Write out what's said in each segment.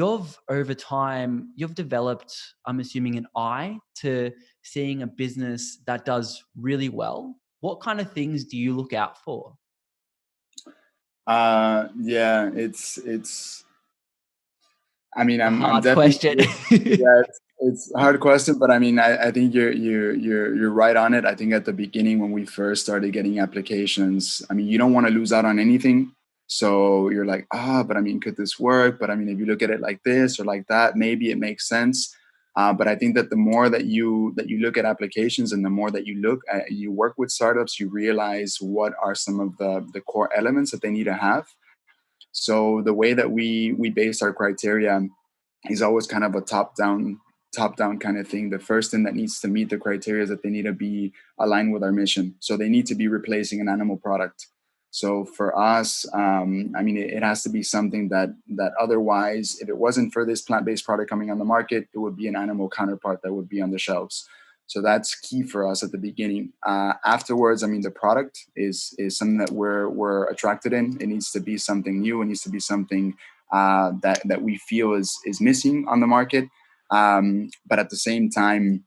over time, you've developed, I'm assuming, an eye to seeing a business that does really well. What kind of things do you look out for? Yeah, it's. I mean, A I'm hard definitely. question. Yeah, it's a hard question, but I mean, I think you're right on it. I think at the beginning when we first started getting applications, I mean, you don't want to lose out on anything. So you're like, but I mean, could this work? But I mean, if you look at it like this or like that, maybe it makes sense. But I think that the more that you look at applications and the more that you work with startups, you realize what are some of the core elements that they need to have. So the way that we base our criteria is always kind of a top down kind of thing. The first thing that needs to meet the criteria is that they need to be aligned with our mission. So they need to be replacing an animal product. So for us, I mean, it has to be something that otherwise, if it wasn't for this plant-based product coming on the market, it would be an animal counterpart that would be on the shelves. So that's key for us at the beginning. Afterwards, I mean, the product is something that we're attracted in. It needs to be something new. It needs to be something that we feel is missing on the market. But at the same time,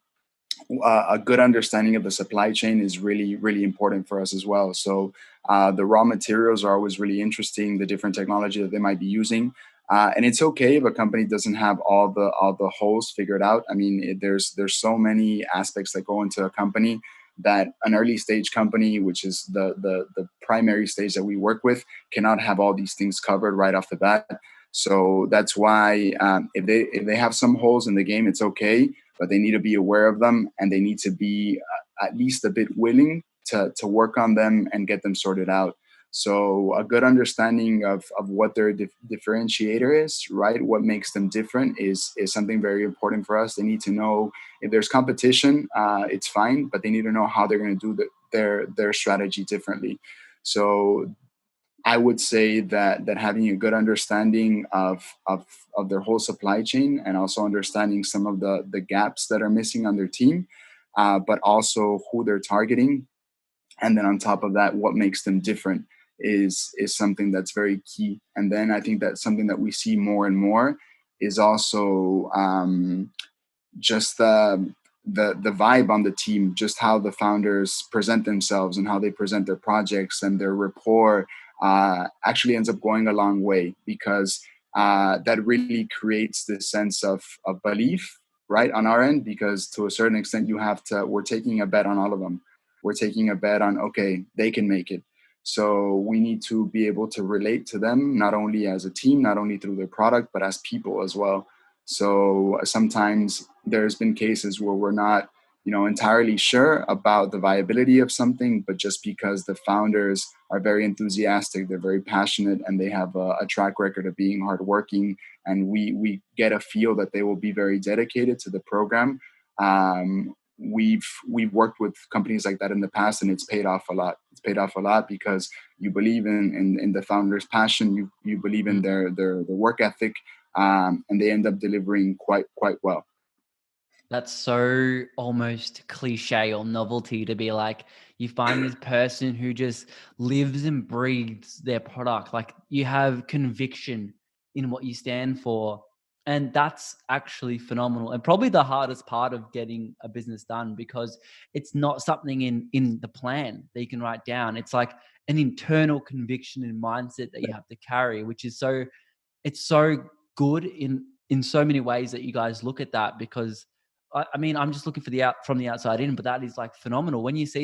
a good understanding of the supply chain is really, really important for us as well. So the raw materials are always really interesting, the different technology that they might be using. And it's okay if a company doesn't have all the holes figured out. I mean, there's so many aspects that go into a company that an early stage company, which is the primary stage that we work with, cannot have all these things covered right off the bat. So that's why if they have some holes in the game, it's okay, but they need to be aware of them and they need to be at least a bit willing to work on them and get them sorted out. So a good understanding of what their differentiator is, right? What makes them different is something very important for us. They need to know if there's competition, it's fine, but they need to know how they're going to do their strategy differently. So I would say that having a good understanding of their whole supply chain and also understanding some of the gaps that are missing on their team, but also who they're targeting, and then on top of that, what makes them different is something that's very key. And then I think that something that we see more and more is also just the vibe on the team, just how the founders present themselves and how they present their projects and their rapport actually ends up going a long way because that really creates this sense of belief right on our end because to a certain extent we're taking a bet on all of them. We're taking a bet on, okay, they can make it. So we need to be able to relate to them, not only as a team, not only through their product, but as people as well. So sometimes there's been cases where we're not, entirely sure about the viability of something, but just because the founders are very enthusiastic, they're very passionate, and they have a track record of being hardworking, and we get a feel that they will be very dedicated to the program. We've worked with companies like that in the past, and it's paid off a lot. It's paid off a lot because you believe in the founder's passion, you believe in their work ethic, and they end up delivering quite well. That's so almost cliche or novelty to be like, you find this person who just lives and breathes their product. Like you have conviction in what you stand for. And that's actually phenomenal. And probably the hardest part of getting a business done because it's not something in the plan that you can write down. It's like an internal conviction and mindset that you have to carry, which is it's so good in so many ways that you guys look at that because I mean, I'm just looking for from the outside in, but that is like phenomenal. When you see